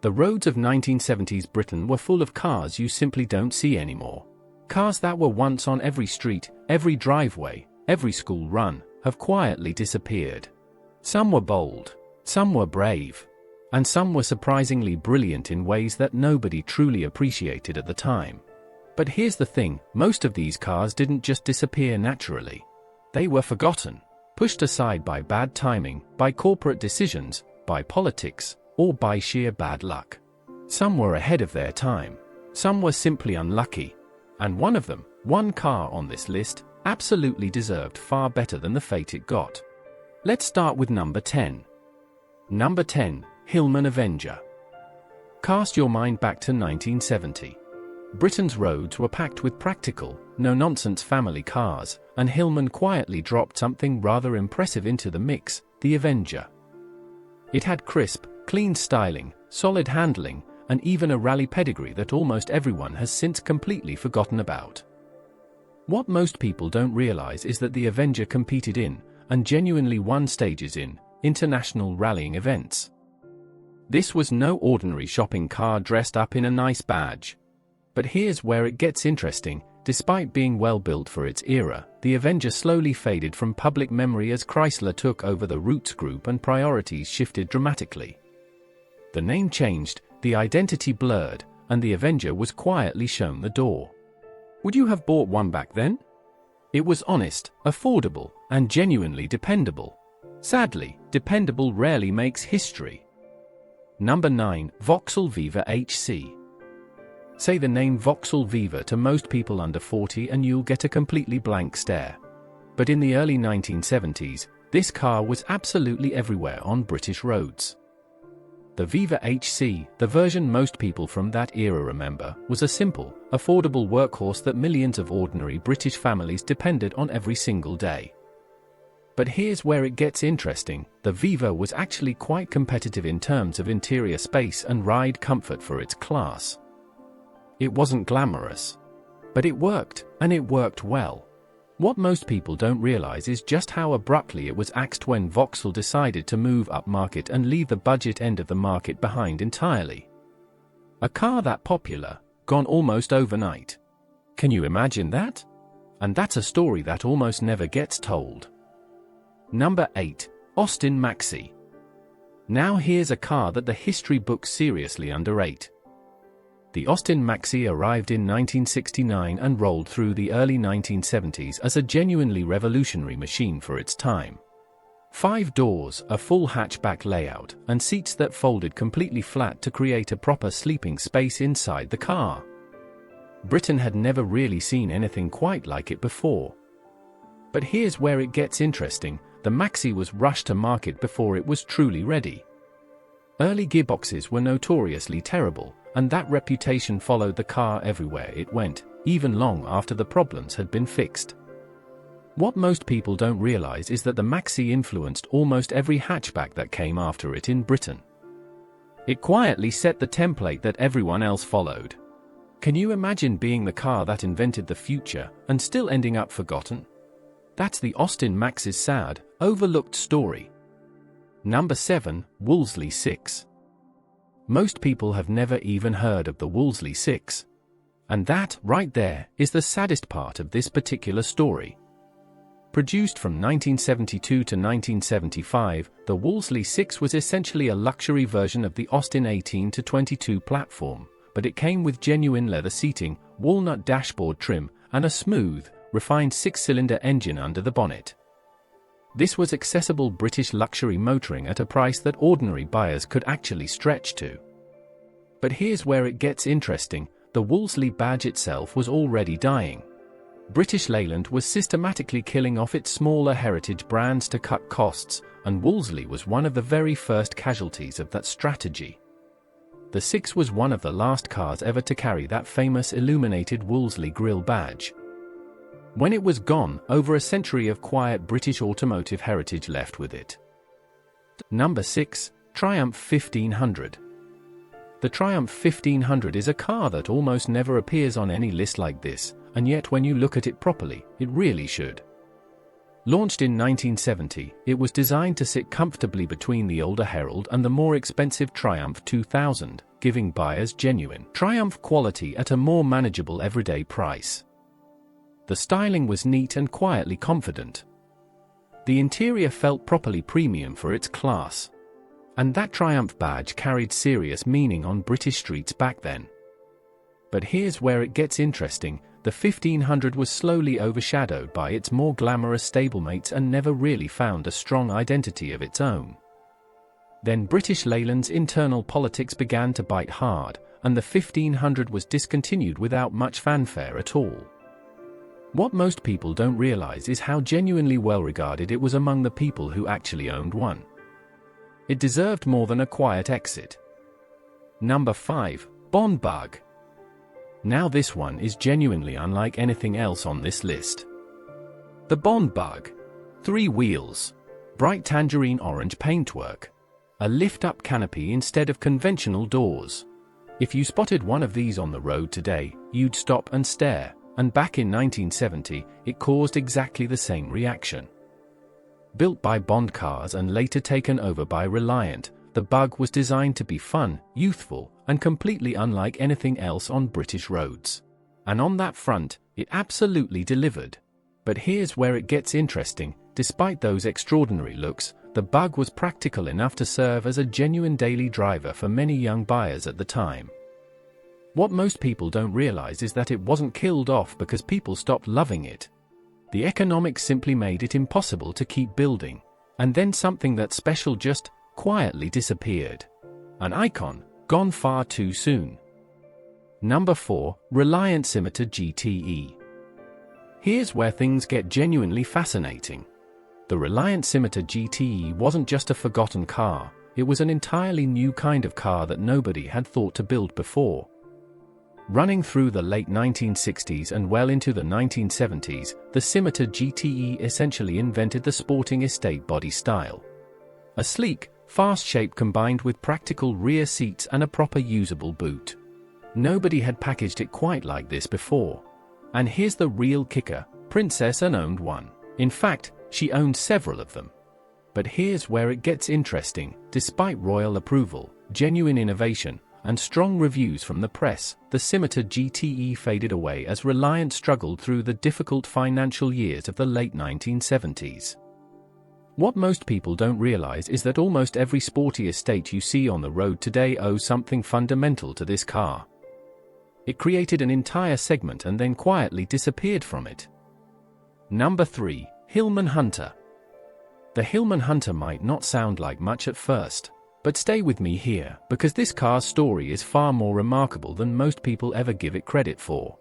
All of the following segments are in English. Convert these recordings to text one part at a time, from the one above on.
The roads of 1970s Britain were full of cars you simply don't see anymore. Cars that were once on every street, every driveway, every school run, have quietly disappeared. Some were bold, some were brave, and some were surprisingly brilliant in ways that nobody truly appreciated at the time. But here's the thing, most of these cars didn't just disappear naturally. They were forgotten, pushed aside by bad timing, by corporate decisions, by politics, or by sheer bad luck. Some were ahead of their time. Some were simply unlucky. And one of them, one car on this list, absolutely deserved far better than the fate it got. Let's start with number 10. Number 10, Hillman Avenger. Cast your mind back to 1970. Britain's roads were packed with practical, no-nonsense family cars, and Hillman quietly dropped something rather impressive into the mix, the Avenger. It had crisp, clean styling, solid handling, and even a rally pedigree that almost everyone has since completely forgotten about. What most people don't realize is that the Avenger competed in, and genuinely won stages in, international rallying events. This was no ordinary shopping car dressed up in a nice badge. But here's where it gets interesting. Despite being well built for its era, the Avenger slowly faded from public memory as Chrysler took over the Roots Group and priorities shifted dramatically. The name changed, the identity blurred, and the Avenger was quietly shown the door. Would you have bought one back then? It was honest, affordable, and genuinely dependable. Sadly, dependable rarely makes history. Number 9, Vauxhall Viva HC. Say the name Vauxhall Viva to most people under 40 and you'll get a completely blank stare. But in the early 1970s, this car was absolutely everywhere on British roads. The Viva HC, the version most people from that era remember, was a simple, affordable workhorse that millions of ordinary British families depended on every single day. But here's where it gets interesting, the Viva was actually quite competitive in terms of interior space and ride comfort for its class. It wasn't glamorous. But it worked, and it worked well. What most people don't realize is just how abruptly it was axed when Vauxhall decided to move upmarket and leave the budget end of the market behind entirely. A car that popular, gone almost overnight. Can you imagine that? And that's a story that almost never gets told. Number 8, Austin Maxi. Now here's a car that the history books seriously underrate. The Austin Maxi arrived in 1969 and rolled through the early 1970s as a genuinely revolutionary machine for its time. 5 doors, a full hatchback layout, and seats that folded completely flat to create a proper sleeping space inside the car. Britain had never really seen anything quite like it before. But here's where it gets interesting, the Maxi was rushed to market before it was truly ready. Early gearboxes were notoriously terrible, and that reputation followed the car everywhere it went, even long after the problems had been fixed. What most people don't realize is that the Maxi influenced almost every hatchback that came after it in Britain. It quietly set the template that everyone else followed. Can you imagine being the car that invented the future, and still ending up forgotten? That's the Austin Maxi's sad, overlooked story. Number 7, Woolsley 6. Most people have never even heard of the Woolsley 6. And that, right there, is the saddest part of this particular story. Produced from 1972 to 1975, the Woolsley 6 was essentially a luxury version of the Austin 18 to 22 platform, but it came with genuine leather seating, walnut dashboard trim, and a smooth, refined 6-cylinder engine under the bonnet. This was accessible British luxury motoring at a price that ordinary buyers could actually stretch to. But here's where it gets interesting, the Wolseley badge itself was already dying. British Leyland was systematically killing off its smaller heritage brands to cut costs, and Wolseley was one of the very first casualties of that strategy. The 6 was one of the last cars ever to carry that famous illuminated Wolseley grille badge. When it was gone, over a century of quiet British automotive heritage left with it. Number 6, Triumph 1500. The Triumph 1500 is a car that almost never appears on any list like this, and yet when you look at it properly, it really should. Launched in 1970, it was designed to sit comfortably between the older Herald and the more expensive Triumph 2000, giving buyers genuine Triumph quality at a more manageable everyday price. The styling was neat and quietly confident. The interior felt properly premium for its class. And that Triumph badge carried serious meaning on British streets back then. But here's where it gets interesting. The 1500 was slowly overshadowed by its more glamorous stablemates and never really found a strong identity of its own. Then British Leyland's internal politics began to bite hard, and the 1500 was discontinued without much fanfare at all. What most people don't realize is how genuinely well regarded it was among the people who actually owned one. It deserved more than a quiet exit. Number 5. Bond Bug. Now this one is genuinely unlike anything else on this list. The Bond Bug. 3 wheels. Bright tangerine orange paintwork. A lift-up canopy instead of conventional doors. If you spotted one of these on the road today, you'd stop and stare, and back in 1970, it caused exactly the same reaction. Built by Bond Cars and later taken over by Reliant, the Bug was designed to be fun, youthful, and completely unlike anything else on British roads. And on that front, it absolutely delivered. But here's where it gets interesting. Despite those extraordinary looks, the Bug was practical enough to serve as a genuine daily driver for many young buyers at the time. What most people don't realize is that it wasn't killed off because people stopped loving it. The economics simply made it impossible to keep building, and then something that special just quietly disappeared. An icon, gone far too soon. Number 4. Reliant Scimitar GTE. Here's where things get genuinely fascinating. The Reliant Scimitar GTE wasn't just a forgotten car, it was an entirely new kind of car that nobody had thought to build before. Running through the late 1960s and well into the 1970s, the Scimitar GTE essentially invented the sporting estate body style. A sleek, fast shape combined with practical rear seats and a proper usable boot. Nobody had packaged it quite like this before. And here's the real kicker, Princess owned one. In fact, she owned several of them. But here's where it gets interesting. Despite royal approval, genuine innovation, and strong reviews from the press, the Scimitar GTE faded away as Reliant struggled through the difficult financial years of the late 1970s. What most people don't realize is that almost every sporty estate you see on the road today owes something fundamental to this car. It created an entire segment and then quietly disappeared from it. Number 3. Hillman Hunter. The Hillman Hunter might not sound like much at first, but stay with me here, because this car's story is far more remarkable than most people ever give it credit for.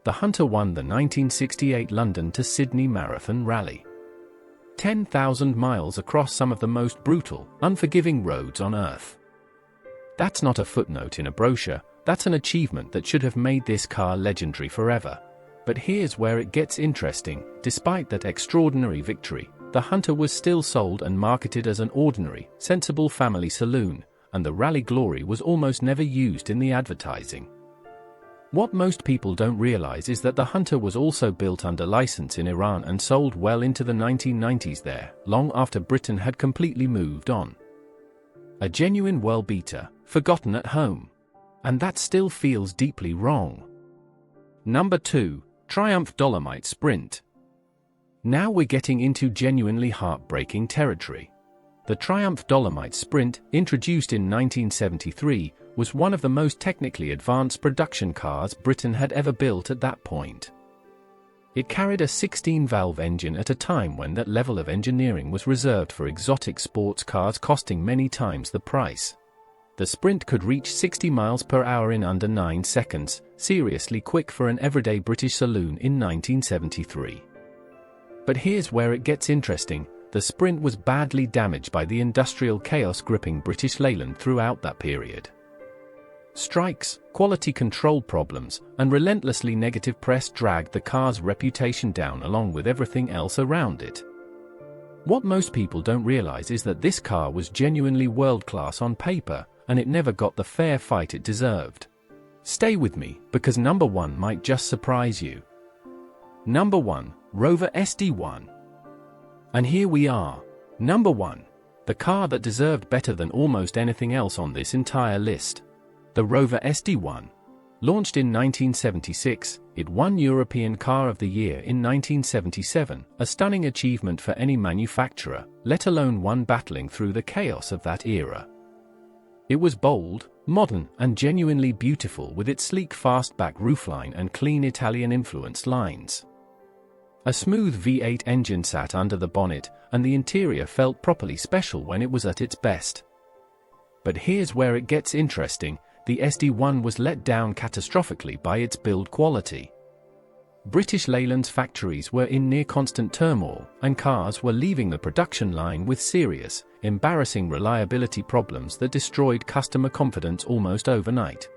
The Hunter won the 1968 London to Sydney Marathon Rally. 10,000 miles across some of the most brutal, unforgiving roads on Earth. That's not a footnote in a brochure, that's an achievement that should have made this car legendary forever. But here's where it gets interesting. Despite that extraordinary victory, the Hunter was still sold and marketed as an ordinary, sensible family saloon, and the rally glory was almost never used in the advertising. What most people don't realize is that the Hunter was also built under license in Iran and sold well into the 1990s there, long after Britain had completely moved on. A genuine world-beater, forgotten at home. And that still feels deeply wrong. Number 2. Triumph Dolomite Sprint. Now we're getting into genuinely heartbreaking territory. The Triumph Dolomite Sprint, introduced in 1973, was one of the most technically advanced production cars Britain had ever built at that point. It carried a 16-valve engine at a time when that level of engineering was reserved for exotic sports cars costing many times the price. The Sprint could reach 60 miles per hour in under 9 seconds, seriously quick for an everyday British saloon in 1973. But here's where it gets interesting. The Sprint was badly damaged by the industrial chaos gripping British Leyland throughout that period. Strikes, quality control problems, and relentlessly negative press dragged the car's reputation down along with everything else around it. What most people don't realize is that this car was genuinely world-class on paper, and it never got the fair fight it deserved. Stay with me, because number 1 might just surprise you. Number 1. Rover SD1. And here we are. Number 1. The car that deserved better than almost anything else on this entire list. The Rover SD1. Launched in 1976, it won European Car of the Year in 1977, a stunning achievement for any manufacturer, let alone one battling through the chaos of that era. It was bold, modern, and genuinely beautiful with its sleek fastback roofline and clean Italian-influenced lines. A smooth V8 engine sat under the bonnet, and the interior felt properly special when it was at its best. But here's where it gets interesting. The SD1 was let down catastrophically by its build quality. British Leyland's factories were in near-constant turmoil, and cars were leaving the production line with serious, embarrassing reliability problems that destroyed customer confidence almost overnight.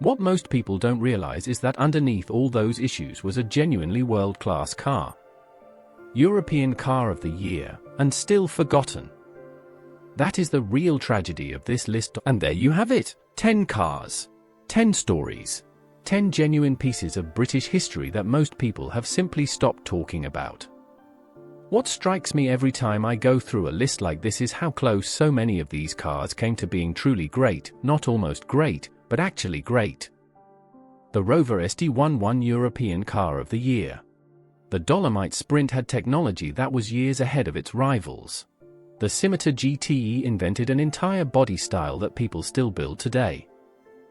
What most people don't realize is that underneath all those issues was a genuinely world-class car. European Car of the Year, and still forgotten. That is the real tragedy of this list, and there you have it. 10 cars, 10 stories, 10 genuine pieces of British history that most people have simply stopped talking about. What strikes me every time I go through a list like this is how close so many of these cars came to being truly great, not almost great, but actually great. The Rover SD1 won European Car of the Year. The Dolomite Sprint had technology that was years ahead of its rivals. The Scimitar GTE invented an entire body style that people still build today.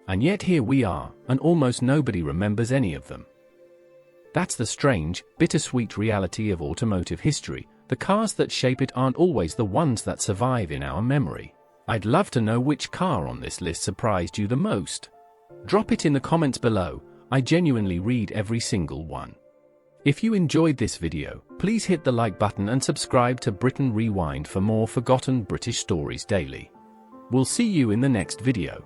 And yet here we are, and almost nobody remembers any of them. That's the strange, bittersweet reality of automotive history. The cars that shape it aren't always the ones that survive in our memory. I'd love to know which car on this list surprised you the most. Drop it in the comments below. I genuinely read every single one. If you enjoyed this video, please hit the like button and subscribe to Britain Rewind for more forgotten British stories daily. We'll see you in the next video.